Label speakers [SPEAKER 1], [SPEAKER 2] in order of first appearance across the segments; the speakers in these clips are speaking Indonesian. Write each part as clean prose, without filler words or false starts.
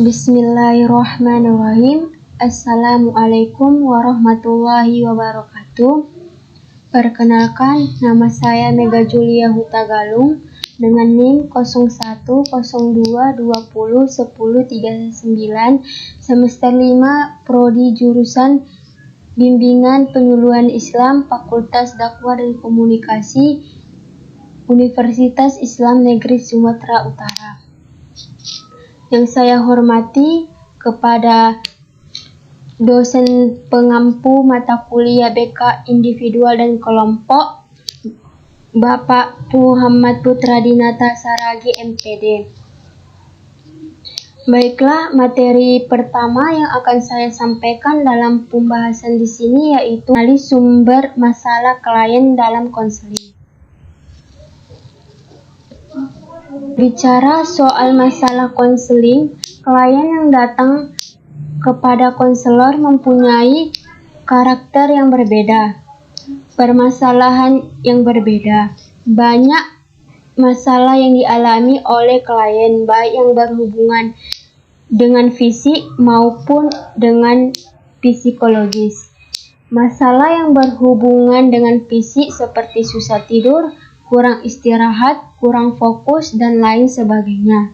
[SPEAKER 1] Bismillahirrahmanirrahim. Assalamualaikum warahmatullahi wabarakatuh. Perkenalkan, nama saya Mega Julia Hutagalung dengan NIM 0102201039 semester 5 prodi jurusan Bimbingan Penyuluhan Islam Fakultas Dakwah dan Komunikasi Universitas Islam Negeri Sumatera Utara. Yang saya hormati kepada dosen pengampu mata kuliah BK individual dan kelompok, Bapak Muhammad Putra Dinata Saragi MPD. Baiklah, materi pertama yang akan saya sampaikan dalam pembahasan di sini yaitu analisis sumber masalah klien dalam konseling. Bicara soal masalah konseling, klien yang datang kepada konselor mempunyai karakter yang berbeda, permasalahan yang berbeda. Banyak masalah yang dialami oleh klien, baik yang berhubungan dengan fisik maupun dengan psikologis. Masalah yang berhubungan dengan fisik seperti susah tidur, kurang istirahat, kurang fokus, dan lain sebagainya.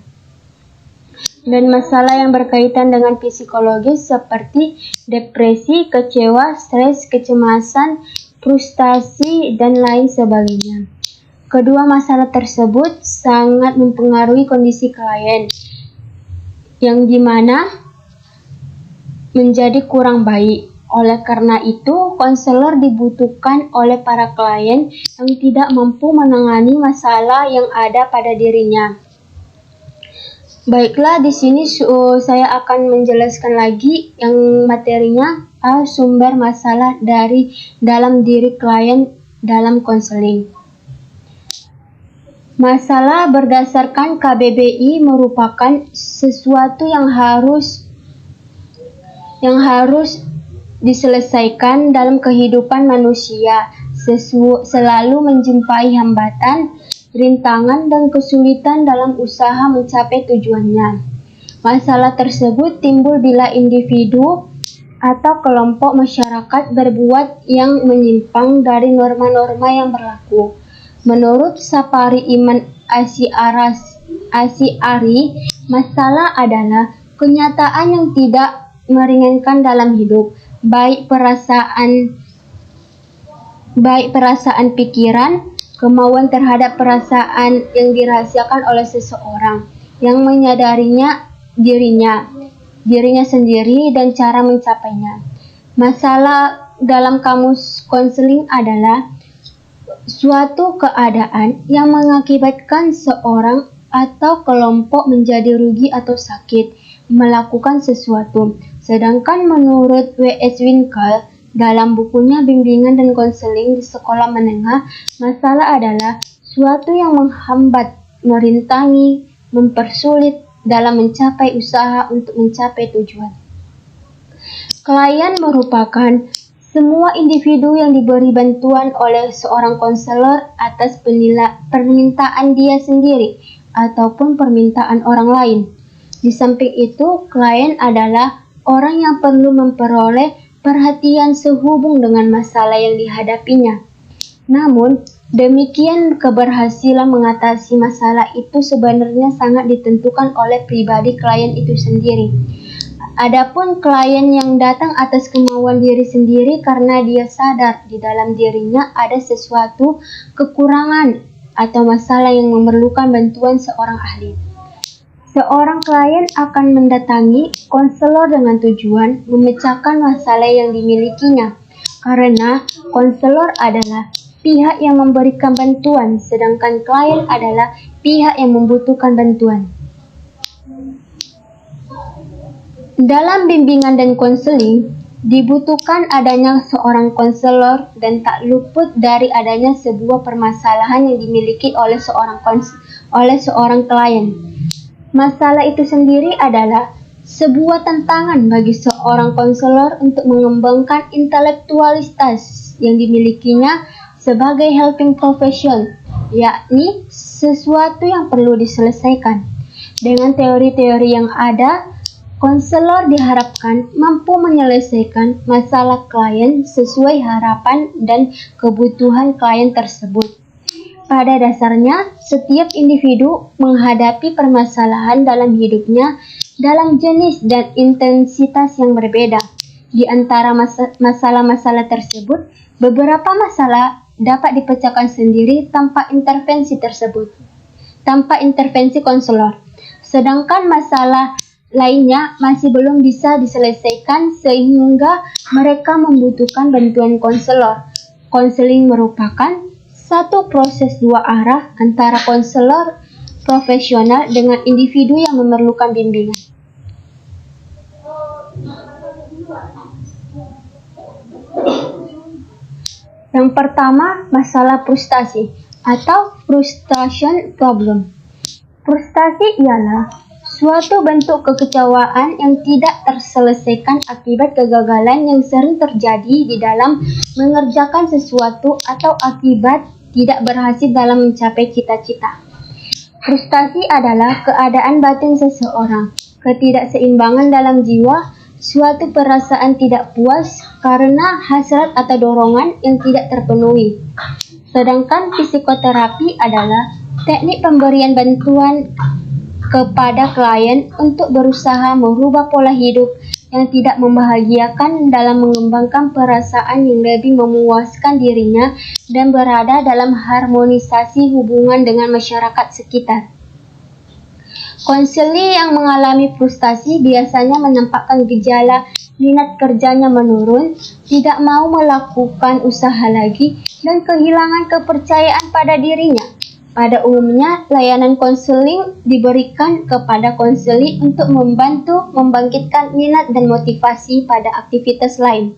[SPEAKER 1] Dan masalah yang berkaitan dengan psikologis seperti depresi, kecewa, stres, kecemasan, frustasi, dan lain sebagainya. Kedua masalah tersebut sangat mempengaruhi kondisi klien, yang dimana menjadi kurang baik. Oleh karena itu, konselor dibutuhkan oleh para klien yang tidak mampu menangani masalah yang ada pada dirinya. Baiklah, di sini saya akan menjelaskan lagi yang materinya sumber masalah dari dalam diri klien dalam konseling. Masalah berdasarkan KBBI merupakan sesuatu yang harus diselesaikan dalam kehidupan manusia, selalu menjumpai hambatan, rintangan, dan kesulitan dalam usaha mencapai tujuannya. Masalah tersebut timbul bila individu atau kelompok masyarakat berbuat yang menyimpang dari norma-norma yang berlaku. Menurut Sapari Iman Asy'ari, masalah adalah kenyataan yang tidak meringankan dalam hidup, baik perasaan pikiran, kemauan terhadap perasaan yang dirahasiakan oleh seseorang yang menyadarinya dirinya sendiri dan cara mencapainya. Masalah dalam kamus konseling adalah suatu keadaan yang mengakibatkan seorang atau kelompok menjadi rugi atau sakit melakukan sesuatu. Sedangkan menurut W.S. Winkel dalam bukunya Bimbingan dan Konseling di Sekolah Menengah, masalah adalah suatu yang menghambat, merintangi, mempersulit dalam mencapai usaha untuk mencapai tujuan. Klien merupakan semua individu yang diberi bantuan oleh seorang konselor atas permintaan dia sendiri ataupun permintaan orang lain. Di samping itu, klien adalah orang yang perlu memperoleh perhatian sehubung dengan masalah yang dihadapinya. Namun, demikian keberhasilan mengatasi masalah itu sebenarnya sangat ditentukan oleh pribadi klien itu sendiri. Adapun klien yang datang atas kemauan diri sendiri karena dia sadar di dalam dirinya ada sesuatu kekurangan atau masalah yang memerlukan bantuan seorang ahli. Seorang klien akan mendatangi konselor dengan tujuan memecahkan masalah yang dimilikinya, karena konselor adalah pihak yang memberikan bantuan, sedangkan klien adalah pihak yang membutuhkan bantuan. Dalam bimbingan dan konseling, dibutuhkan adanya seorang konselor dan tak luput dari adanya sebuah permasalahan yang dimiliki oleh seorang klien. Masalah itu sendiri adalah sebuah tantangan bagi seorang konselor untuk mengembangkan intelektualitas yang dimilikinya sebagai helping profession, yakni sesuatu yang perlu diselesaikan. Dengan teori-teori yang ada, Konselor diharapkan mampu menyelesaikan masalah klien sesuai harapan dan kebutuhan klien tersebut. Pada dasarnya, setiap individu menghadapi permasalahan dalam hidupnya dalam jenis dan intensitas yang berbeda. Di antara masalah-masalah tersebut, beberapa masalah dapat dipecahkan sendiri tanpa intervensi konselor. Sedangkan masalah lainnya masih belum bisa diselesaikan sehingga mereka membutuhkan bantuan konselor. Konseling merupakan satu proses dua arah antara konselor profesional dengan individu yang memerlukan bimbingan. Yang pertama, masalah frustasi atau frustration problem. Frustasi ialah suatu bentuk kekecewaan yang tidak terselesaikan akibat kegagalan yang sering terjadi di dalam mengerjakan sesuatu atau akibat tidak berhasil dalam mencapai cita-cita. Frustasi adalah keadaan batin seseorang, ketidakseimbangan dalam jiwa, suatu perasaan tidak puas karena hasrat atau dorongan yang tidak terpenuhi. Sedangkan psikoterapi adalah teknik pemberian bantuan kepada klien untuk berusaha merubah pola hidup yang tidak membahagiakan dalam mengembangkan perasaan yang lebih memuaskan dirinya dan berada dalam harmonisasi hubungan dengan masyarakat sekitar. Konseli yang mengalami frustasi biasanya menampakkan gejala minat kerjanya menurun, tidak mau melakukan usaha lagi, dan kehilangan kepercayaan pada dirinya. Pada umumnya, layanan konseling diberikan kepada konseli untuk membantu membangkitkan minat dan motivasi pada aktivitas lain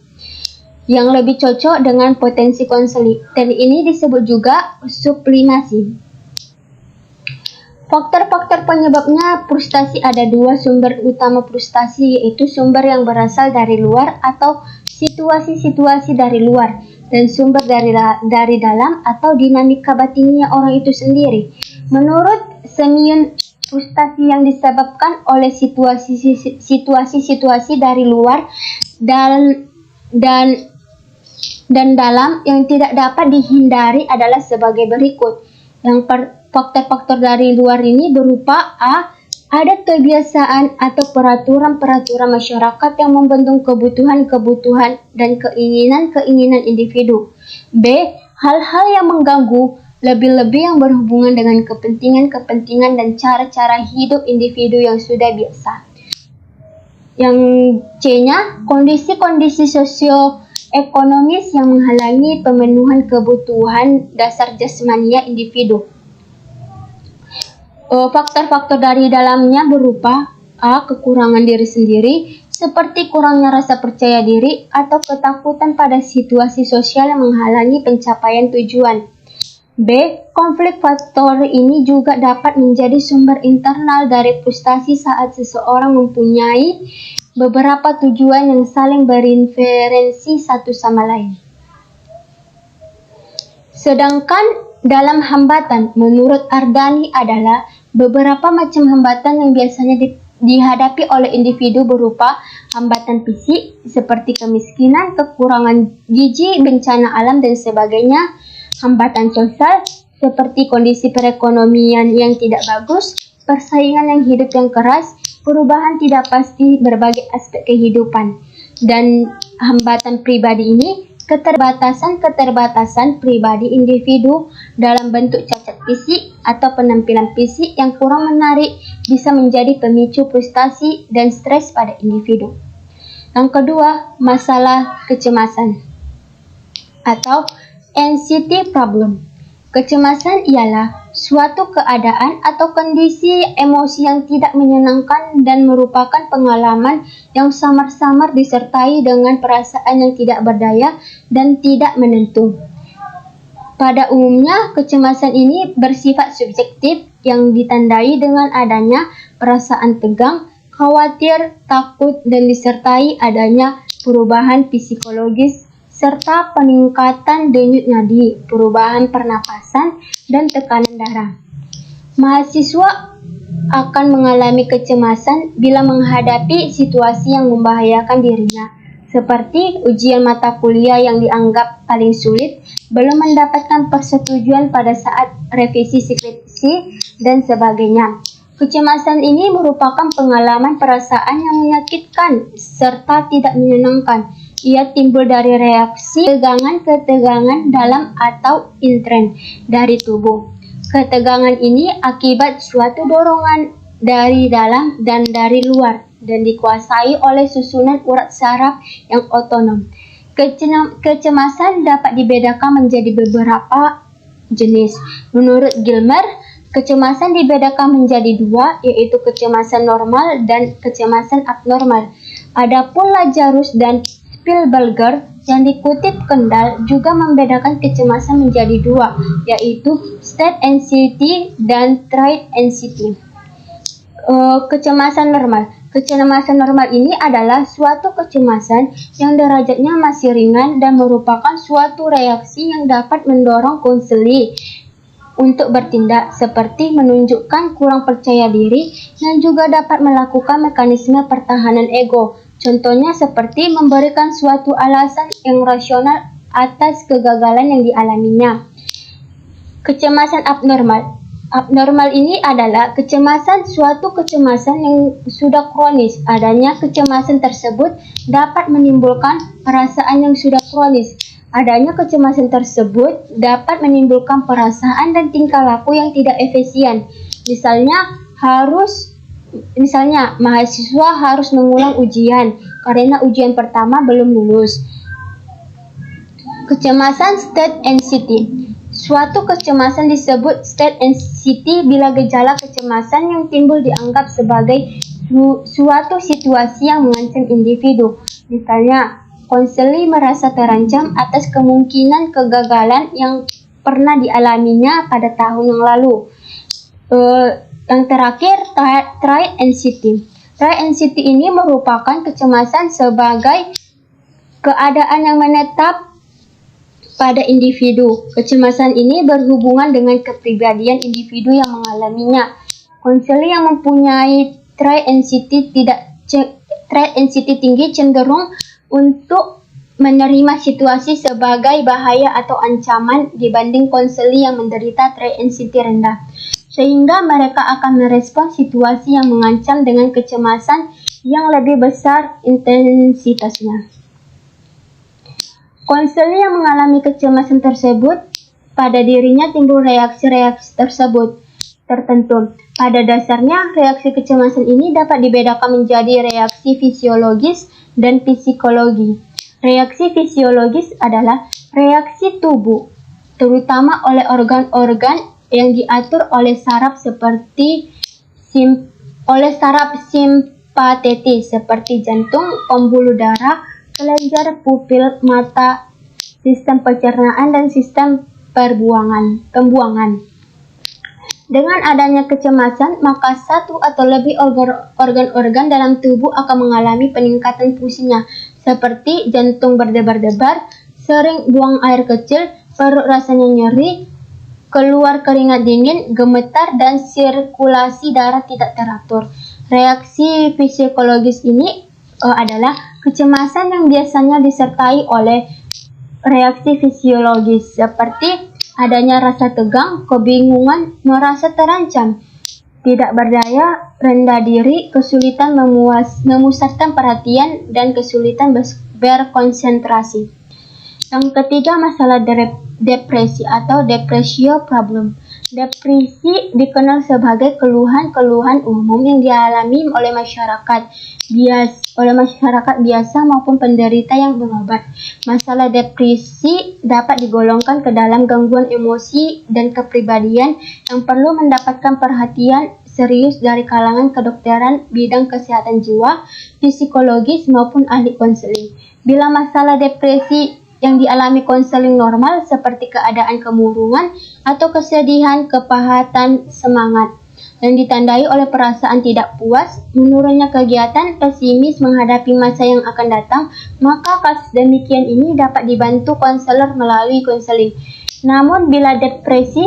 [SPEAKER 1] yang lebih cocok dengan potensi konseli. Teknik ini disebut juga sublimasi. Faktor-faktor penyebabnya frustasi ada dua sumber utama frustasi, yaitu sumber yang berasal dari luar atau situasi-situasi dari luar, dan sumber dari dalam atau dinamika batinnya orang itu sendiri. Menurut Semyon, frustasi yang disebabkan oleh situasi-situasi dari luar dan dalam yang tidak dapat dihindari adalah sebagai berikut. Faktor-faktor dari luar ini berupa A. Ada kebiasaan atau peraturan-peraturan masyarakat yang membentuk kebutuhan-kebutuhan dan keinginan-keinginan individu. B. Hal-hal yang mengganggu, lebih-lebih yang berhubungan dengan kepentingan-kepentingan dan cara-cara hidup individu yang sudah biasa. Yang C-nya, kondisi-kondisi sosioekonomis yang menghalangi pemenuhan kebutuhan dasar jasmania individu. Faktor-faktor dari dalamnya berupa A. Kekurangan diri sendiri, seperti kurangnya rasa percaya diri atau ketakutan pada situasi sosial yang menghalangi pencapaian tujuan. B. Konflik. Faktor ini juga dapat menjadi sumber internal dari frustasi saat seseorang mempunyai beberapa tujuan yang saling berinferensi satu sama lain. Sedangkan dalam hambatan, menurut Ardani adalah beberapa macam hambatan yang biasanya dihadapi oleh individu berupa hambatan fisik seperti kemiskinan, kekurangan gizi, bencana alam, dan sebagainya. Hambatan sosial seperti kondisi perekonomian yang tidak bagus, persaingan yang hidup yang keras, perubahan tidak pasti berbagai aspek kehidupan. Dan hambatan pribadi ini keterbatasan pribadi individu dalam bentuk cacat fisik atau penampilan fisik yang kurang menarik bisa menjadi pemicu frustasi dan stres pada individu. Yang kedua, masalah kecemasan atau anxiety problem. Kecemasan ialah suatu keadaan atau kondisi emosi yang tidak menyenangkan dan merupakan pengalaman yang samar-samar disertai dengan perasaan yang tidak berdaya dan tidak menentu. Pada umumnya, kecemasan ini bersifat subjektif yang ditandai dengan adanya perasaan tegang, khawatir, takut, dan disertai adanya perubahan psikologis serta peningkatan denyut nadi, perubahan pernapasan, dan tekanan darah. Mahasiswa akan mengalami kecemasan bila menghadapi situasi yang membahayakan dirinya, seperti ujian mata kuliah yang dianggap paling sulit, belum mendapatkan persetujuan pada saat revisi skripsi, dan sebagainya. Kecemasan ini merupakan pengalaman perasaan yang menyakitkan serta tidak menyenangkan. Ia timbul dari reaksi ketegangan dalam atau intern dari tubuh. Ketegangan ini akibat suatu dorongan dari dalam dan dari luar dan dikuasai oleh susunan urat saraf yang otonom. Kecemasan dapat dibedakan menjadi beberapa jenis. Menurut Gilmer, kecemasan dibedakan menjadi dua, yaitu kecemasan normal dan kecemasan abnormal. Adapun Lazarus dan Spielberger yang dikutip Kendall juga membedakan kecemasan menjadi dua, yaitu state anxiety dan trait anxiety. Kecemasan normal. Kecemasan normal ini adalah suatu kecemasan yang derajatnya masih ringan dan merupakan suatu reaksi yang dapat mendorong konseli untuk bertindak, seperti menunjukkan kurang percaya diri dan juga dapat melakukan mekanisme pertahanan ego. Contohnya seperti memberikan suatu alasan yang rasional atas kegagalan yang dialaminya. Kecemasan abnormal. Abnormal ini adalah suatu kecemasan yang sudah kronis. Adanya kecemasan tersebut dapat menimbulkan perasaan yang sudah kronis. Adanya kecemasan tersebut dapat menimbulkan perasaan dan tingkah laku yang tidak efisien. Misalnya, mahasiswa harus mengulang ujian karena ujian pertama belum lulus. Kecemasan state anxiety. Suatu kecemasan disebut state anxiety bila gejala kecemasan yang timbul dianggap sebagai suatu situasi yang mengancam individu. Misalnya, konseli merasa terancam atas kemungkinan kegagalan yang pernah dialaminya pada tahun yang lalu. Yang terakhir, trait anxiety. Trait anxiety ini merupakan kecemasan sebagai keadaan yang menetap pada individu. Kecemasan ini berhubungan dengan kepribadian individu yang mengalaminya. Konseli yang mempunyai trait anxiety tinggi cenderung untuk menerima situasi sebagai bahaya atau ancaman dibanding konseli yang menderita trait anxiety rendah, sehingga mereka akan merespons situasi yang mengancam dengan kecemasan yang lebih besar intensitasnya. Konseli yang mengalami kecemasan tersebut, pada dirinya timbul reaksi-reaksi tersebut tertentu. Pada dasarnya, reaksi kecemasan ini dapat dibedakan menjadi reaksi fisiologis dan psikologi. Reaksi fisiologis adalah reaksi tubuh, terutama oleh organ-organ yang diatur oleh saraf simpatetis seperti jantung, pembuluh darah, kelenjar pupil mata, sistem pencernaan, dan sistem pembuangan. Dengan adanya kecemasan, maka satu atau lebih organ-organ dalam tubuh akan mengalami peningkatan fungsinya, seperti jantung berdebar-debar, sering buang air kecil, perut rasanya nyeri, keluar keringat dingin, gemetar, dan sirkulasi darah tidak teratur. Reaksi psikologis ini adalah kecemasan yang biasanya disertai oleh reaksi fisiologis seperti adanya rasa tegang, kebingungan, merasa terancam, tidak berdaya, rendah diri, kesulitan memusatkan perhatian, dan kesulitan berkonsentrasi. Yang ketiga, masalah depresi atau depresio problem. Depresi dikenal sebagai keluhan-keluhan umum yang dialami oleh masyarakat biasa maupun penderita yang berobat. Masalah depresi dapat digolongkan ke dalam gangguan emosi dan kepribadian yang perlu mendapatkan perhatian serius dari kalangan kedokteran, bidang kesehatan jiwa, psikologis maupun ahli konseling. Bila masalah depresi yang dialami konseling normal seperti keadaan kemurungan atau kesedihan, kepahatan semangat, dan ditandai oleh perasaan tidak puas, menurunnya kegiatan, pesimis menghadapi masa yang akan datang, maka kasus demikian ini dapat dibantu konselor melalui konseling. Namun bila depresi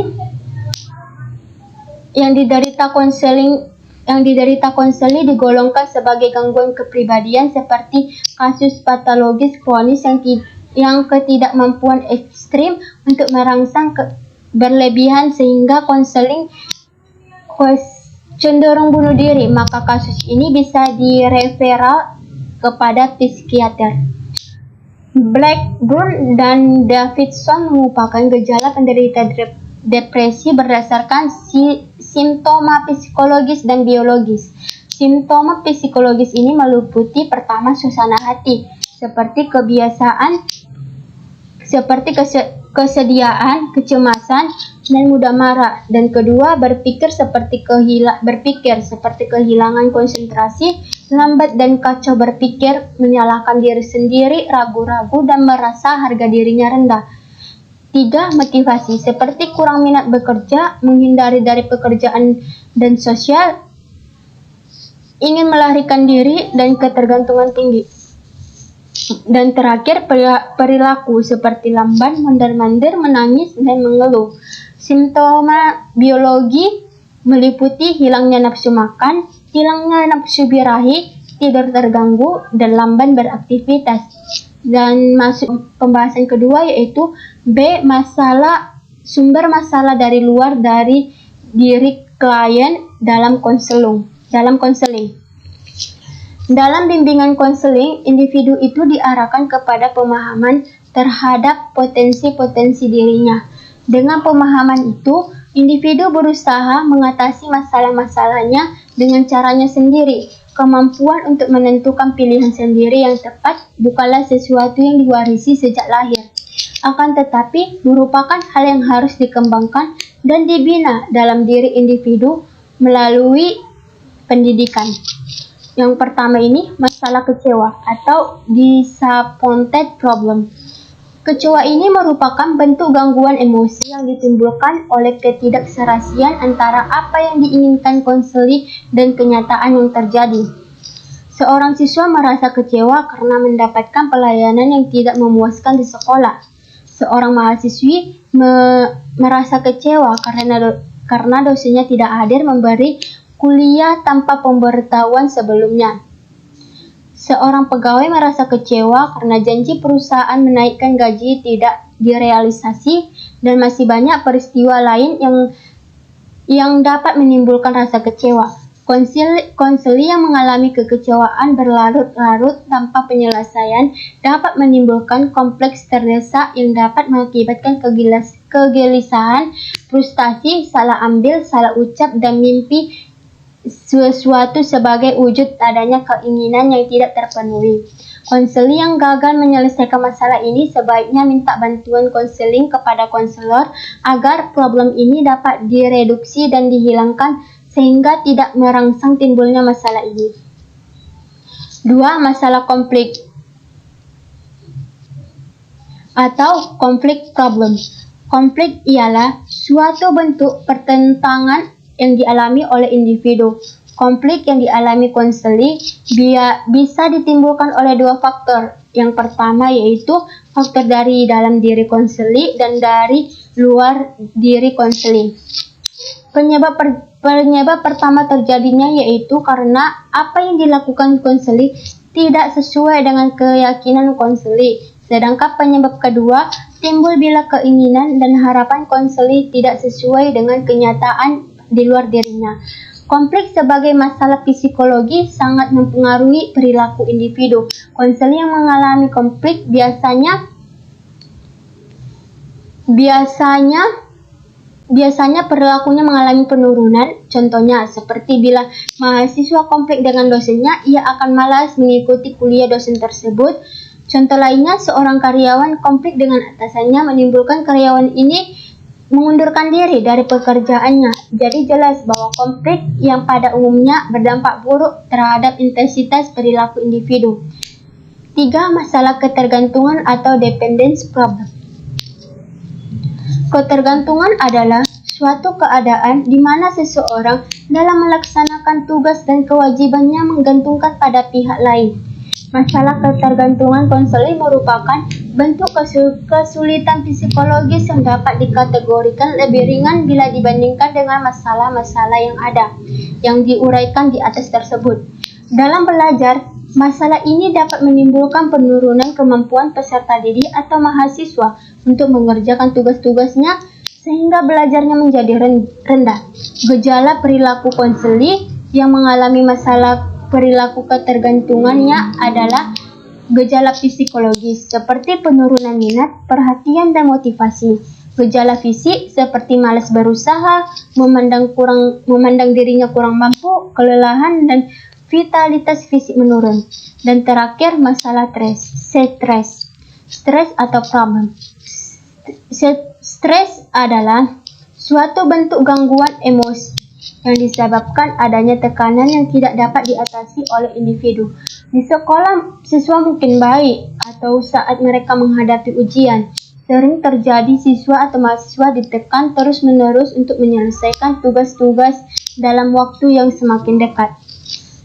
[SPEAKER 1] yang diderita konseling yang diderita konseli digolongkan sebagai gangguan kepribadian seperti kasus patologis kronis yang ketidakmampuan ekstrim untuk merangsang berlebihan sehingga konseling cenderung bunuh diri, maka kasus ini bisa direferal kepada psikiater. Blackburn dan Davidson mengupakan gejala penderita depresi berdasarkan simptoma psikologis dan biologis. Simptoma psikologis ini meliputi pertama suasana hati, seperti kesediaan, kecemasan, dan mudah marah. Dan kedua, berpikir seperti kehilangan konsentrasi, lambat dan kacau berpikir, menyalahkan diri sendiri, ragu-ragu, dan merasa harga dirinya rendah. 3. Motivasi, seperti kurang minat bekerja, menghindari dari pekerjaan dan sosial, ingin melarikan diri, dan ketergantungan tinggi. Dan terakhir, perilaku seperti lamban, mondar-mandir, menangis, dan mengeluh. Simptoma biologi meliputi hilangnya nafsu makan, hilangnya nafsu birahi, tidur terganggu, dan lamban beraktivitas. Dan masuk pembahasan kedua yaitu B. Sumber masalah dari luar dari diri klien dalam konseling. Dalam bimbingan konseling, individu itu diarahkan kepada pemahaman terhadap potensi-potensi dirinya. Dengan pemahaman itu, individu berusaha mengatasi masalah-masalahnya dengan caranya sendiri. Kemampuan untuk menentukan pilihan sendiri yang tepat bukanlah sesuatu yang diwarisi sejak lahir, akan tetapi merupakan hal yang harus dikembangkan dan dibina dalam diri individu melalui pendidikan. Yang pertama ini masalah kecewa atau disappointed problem. Kecewa ini merupakan bentuk gangguan emosi yang ditimbulkan oleh ketidakserasian antara apa yang diinginkan konseli dan kenyataan yang terjadi. Seorang siswa merasa kecewa karena mendapatkan pelayanan yang tidak memuaskan di sekolah. Seorang mahasiswi merasa kecewa karena dosennya tidak hadir memberi kuliah tanpa pemberitahuan sebelumnya. Seorang pegawai merasa kecewa karena janji perusahaan menaikkan gaji tidak direalisasi, dan masih banyak peristiwa lain yang dapat menimbulkan rasa kecewa. Konseli yang mengalami kekecewaan berlarut-larut tanpa penyelesaian dapat menimbulkan kompleks terdesak yang dapat mengakibatkan kegelisahan, frustasi, salah ambil, salah ucap, dan mimpi sesuatu sebagai wujud adanya keinginan yang tidak terpenuhi. Konseli yang gagal menyelesaikan masalah ini sebaiknya minta bantuan konseling kepada konselor agar problem ini dapat direduksi dan dihilangkan sehingga tidak merangsang timbulnya masalah ini. 2. Masalah konflik atau konflik problem. Konflik ialah suatu bentuk pertentangan yang dialami oleh individu. Konflik yang dialami konseli bisa ditimbulkan oleh dua faktor. Yang pertama yaitu faktor dari dalam diri konseli dan dari luar diri konseli. Penyebab pertama terjadinya yaitu karena apa yang dilakukan konseli tidak sesuai dengan keyakinan konseli. Sedangkan penyebab kedua timbul bila keinginan dan harapan konseli tidak sesuai dengan kenyataan di luar dirinya. Konflik sebagai masalah psikologi sangat mempengaruhi perilaku individu. Konseli yang mengalami konflik biasanya perilakunya mengalami penurunan. Contohnya, seperti bila mahasiswa konflik dengan dosennya, ia akan malas mengikuti kuliah dosen tersebut. Contoh lainnya, seorang karyawan konflik dengan atasannya menimbulkan karyawan ini mengundurkan diri dari pekerjaannya. Jadi jelas bahwa konflik yang pada umumnya berdampak buruk terhadap intensitas perilaku individu. 3. Masalah ketergantungan atau dependence problem. Ketergantungan adalah suatu keadaan di mana seseorang dalam melaksanakan tugas dan kewajibannya menggantungkan pada pihak lain. Masalah ketergantungan konseli merupakan bentuk kesulitan psikologis yang dapat dikategorikan lebih ringan bila dibandingkan dengan masalah-masalah yang ada. yang diuraikan di atas tersebut. Dalam belajar, masalah ini dapat menimbulkan penurunan kemampuan peserta didik atau mahasiswa untuk mengerjakan tugas-tugasnya sehingga belajarnya menjadi rendah. Gejala perilaku konseli yang mengalami masalah perilaku ketergantungannya adalah gejala psikologis seperti penurunan minat, perhatian, dan motivasi. Gejala fisik seperti malas berusaha, memandang dirinya kurang mampu, kelelahan, dan vitalitas fisik menurun. Dan terakhir, masalah stres atau problem. Stres adalah suatu bentuk gangguan emosi yang disebabkan adanya tekanan yang tidak dapat diatasi oleh individu. Di sekolah, siswa mungkin baik atau saat mereka menghadapi ujian. Sering terjadi siswa atau mahasiswa ditekan terus-menerus untuk menyelesaikan tugas-tugas dalam waktu yang semakin dekat.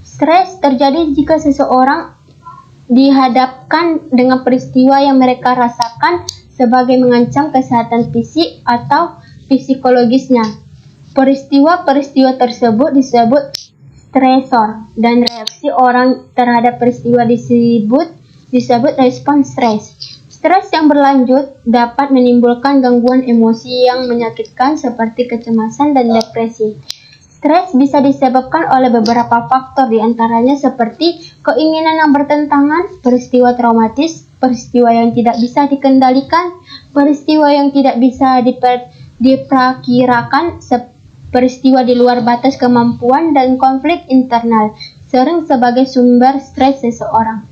[SPEAKER 1] Stres terjadi jika seseorang dihadapkan dengan peristiwa yang mereka rasakan sebagai mengancam kesehatan fisik atau psikologisnya. Peristiwa-peristiwa tersebut disebut stresor dan reaksi orang terhadap peristiwa disebut respons stres. Stres yang berlanjut dapat menimbulkan gangguan emosi yang menyakitkan seperti kecemasan dan depresi. Stres bisa disebabkan oleh beberapa faktor, diantaranya seperti keinginan yang bertentangan, peristiwa traumatis, peristiwa yang tidak bisa dikendalikan, peristiwa yang tidak bisa diperkirakan, peristiwa di luar batas kemampuan, dan konflik internal sering sebagai sumber stres seseorang.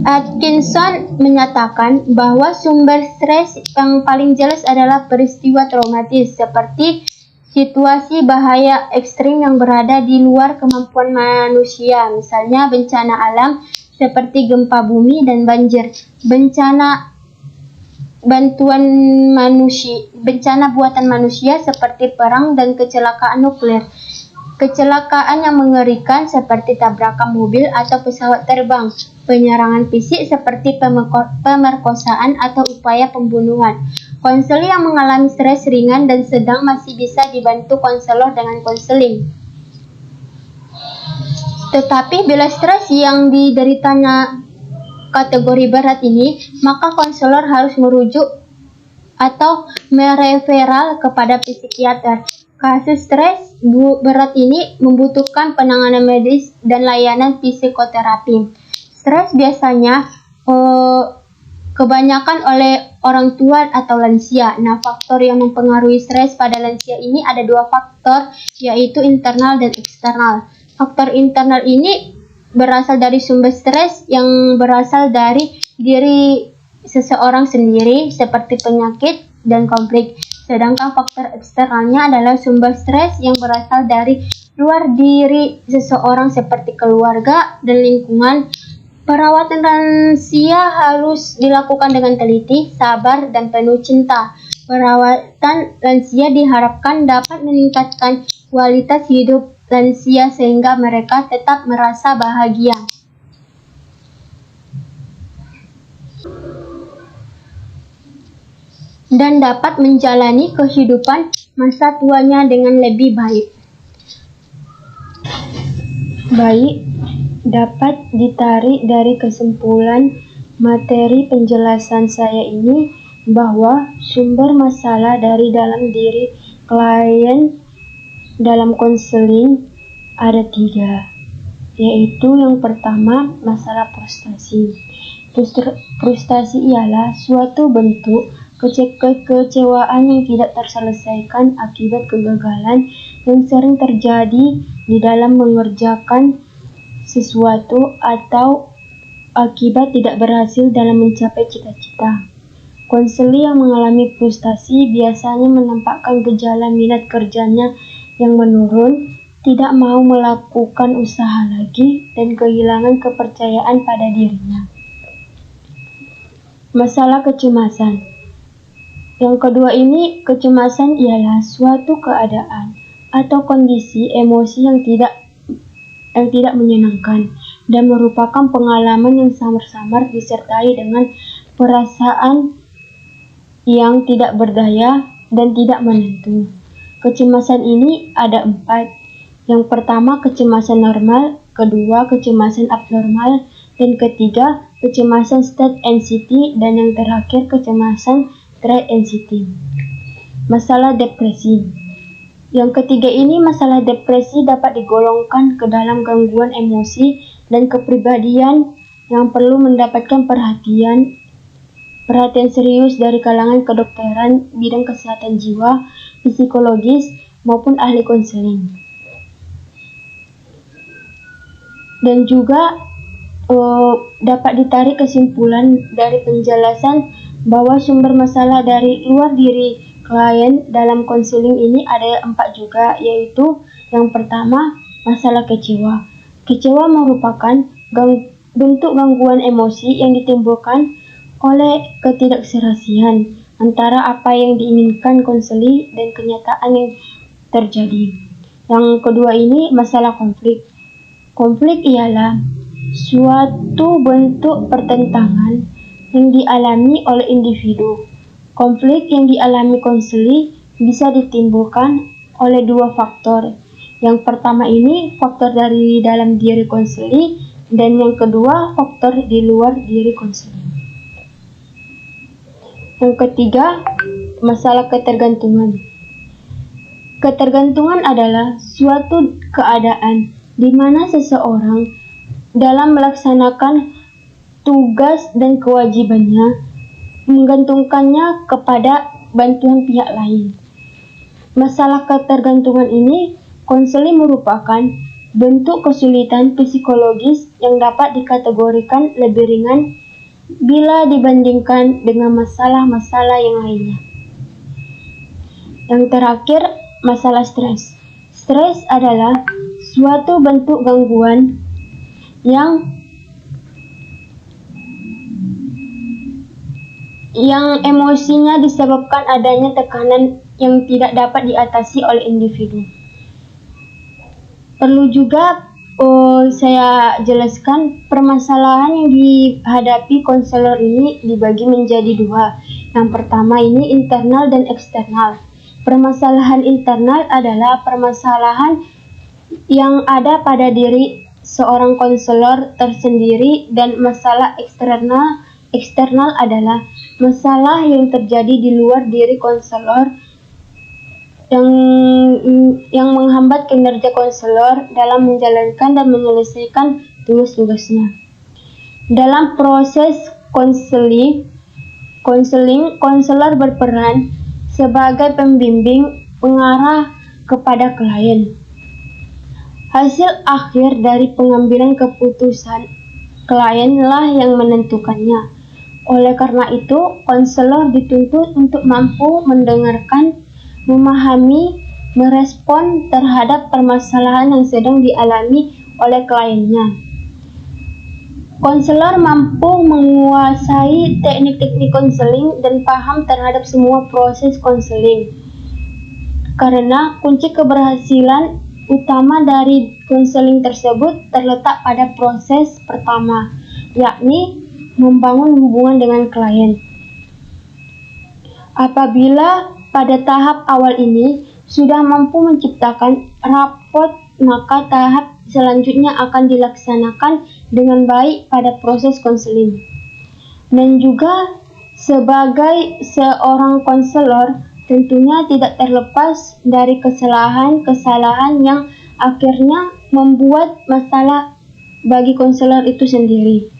[SPEAKER 1] Atkinson menyatakan bahwa sumber stres yang paling jelas adalah peristiwa traumatis seperti situasi bahaya ekstrim yang berada di luar kemampuan manusia, misalnya bencana alam seperti gempa bumi dan banjir, bencana buatan manusia seperti perang dan kecelakaan nuklir, kecelakaan yang mengerikan seperti tabrakan mobil atau pesawat terbang, penyerangan fisik seperti pemerkosaan atau upaya pembunuhan. Konseli yang mengalami stres ringan dan sedang masih bisa dibantu konselor dengan konseling. Tetapi bila stres yang dideritanya kategori berat ini, maka konselor harus merujuk atau mereferal kepada psikiater. Kasus stres berat ini membutuhkan penanganan medis dan layanan psikoterapi. Stres biasanya kebanyakan oleh orang tua atau lansia. Nah, faktor yang mempengaruhi stres pada lansia ini ada dua faktor, yaitu internal dan eksternal. Faktor internal ini berasal dari sumber stres yang berasal dari diri seseorang sendiri seperti penyakit dan konflik. Sedangkan faktor eksternalnya adalah sumber stres yang berasal dari luar diri seseorang seperti keluarga dan lingkungan. Perawatan lansia harus dilakukan dengan teliti, sabar, dan penuh cinta. Perawatan lansia diharapkan dapat meningkatkan kualitas hidup lansia sehingga mereka tetap merasa bahagia. Dan dapat menjalani kehidupan masa tuanya dengan lebih baik. Dapat ditarik dari kesimpulan materi penjelasan saya ini bahwa sumber masalah dari dalam diri klien dalam konseling ada 3, yaitu yang pertama masalah frustasi. Frustasi ialah suatu bentuk kekecewaan yang tidak terselesaikan akibat kegagalan yang sering terjadi di dalam mengerjakan sesuatu atau akibat tidak berhasil dalam mencapai cita-cita. Konseli yang mengalami frustasi biasanya menampakkan gejala minat kerjanya yang menurun, tidak mau melakukan usaha lagi, dan kehilangan kepercayaan pada dirinya. Masalah kecemasan. Yang kedua ini, kecemasan ialah suatu keadaan atau kondisi emosi yang tidak menyenangkan dan merupakan pengalaman yang samar-samar disertai dengan perasaan yang tidak berdaya dan tidak menentu. Kecemasan ini ada 4. Yang pertama kecemasan normal, kedua kecemasan abnormal, dan ketiga kecemasan state anxiety, dan yang terakhir kecemasan threat anxiety. Masalah depresi. Yang ketiga ini, masalah depresi dapat digolongkan ke dalam gangguan emosi dan kepribadian yang perlu mendapatkan perhatian serius dari kalangan kedokteran, bidang kesehatan jiwa, psikologis, maupun ahli konseling. Dan juga dapat ditarik kesimpulan dari penjelasan bahwa sumber masalah dari luar diri klien dalam konseling ini ada 4 juga, yaitu yang pertama, masalah kecewa. Kecewa merupakan bentuk gangguan emosi yang ditimbulkan oleh ketidakserasian antara apa yang diinginkan konseli dan kenyataan yang terjadi. Yang kedua ini, masalah konflik. Konflik ialah suatu bentuk pertentangan yang dialami oleh individu. Konflik yang dialami konseli bisa ditimbulkan oleh 2 faktor. Yang pertama ini faktor dari dalam diri konseli, dan yang kedua faktor di luar diri konseli. Yang ketiga, masalah ketergantungan. Ketergantungan adalah suatu keadaan di mana seseorang dalam melaksanakan tugas dan kewajibannya menggantungkannya kepada bantuan pihak lain. Masalah ketergantungan ini konseli merupakan bentuk kesulitan psikologis yang dapat dikategorikan lebih ringan bila dibandingkan dengan masalah-masalah yang lainnya. Yang terakhir, masalah stres. Stres adalah suatu bentuk gangguan yang emosinya disebabkan adanya tekanan yang tidak dapat diatasi oleh individu. Perlu juga saya jelaskan, permasalahan yang dihadapi konselor ini dibagi menjadi 2. Yang pertama ini internal dan eksternal. Permasalahan internal adalah permasalahan yang ada pada diri seorang konselor tersendiri, dan masalah eksternal adalah masalah yang terjadi di luar diri konselor yang menghambat kinerja konselor dalam menjalankan dan menyelesaikan tugas-tugasnya. Dalam proses konseling, konselor berperan sebagai pembimbing pengarah kepada klien. Hasil akhir dari pengambilan keputusan klienlah yang menentukannya. Oleh karena itu, konselor dituntut untuk mampu mendengarkan, memahami, merespon terhadap permasalahan yang sedang dialami oleh kliennya. Konselor mampu menguasai teknik-teknik konseling dan paham terhadap semua proses konseling. Karena kunci keberhasilan utama dari konseling tersebut terletak pada proses pertama, yakni membangun hubungan dengan klien. Apabila pada tahap awal ini sudah mampu menciptakan rapport, maka tahap selanjutnya akan dilaksanakan dengan baik pada proses konseling. Dan juga sebagai seorang konselor, tentunya tidak terlepas dari kesalahan-kesalahan yang akhirnya membuat masalah bagi konselor itu sendiri.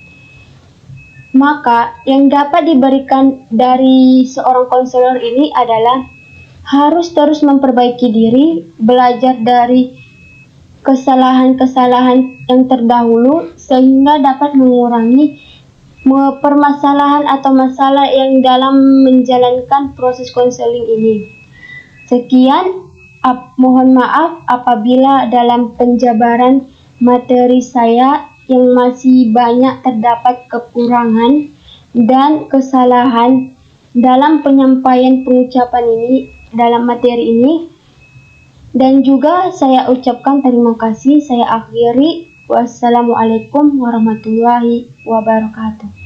[SPEAKER 1] Maka yang dapat diberikan dari seorang konselor ini adalah harus terus memperbaiki diri, belajar dari kesalahan-kesalahan yang terdahulu sehingga dapat mengurangi permasalahan atau masalah yang dalam menjalankan proses konseling ini. Sekian, mohon maaf apabila dalam penjabaran materi saya yang masih banyak terdapat kekurangan dan kesalahan dalam penyampaian pengucapan ini dalam materi ini. Dan juga saya ucapkan terima kasih. Saya akhiri. Wassalamualaikum warahmatullahi wabarakatuh.